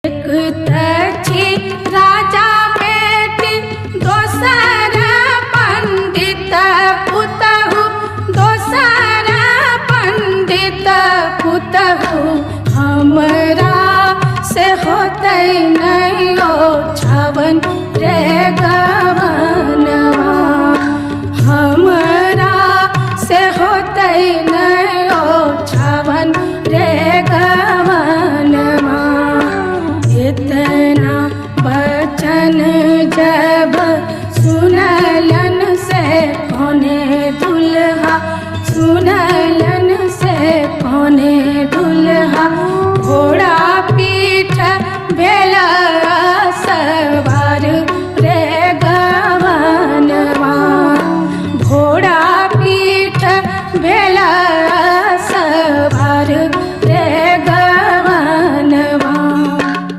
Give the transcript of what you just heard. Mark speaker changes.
Speaker 1: तची राजा बेटी दोसर पंडित पुतहु दोसर पंडित पुतहु हमरा से होते नहीं ओ छवन रे गवा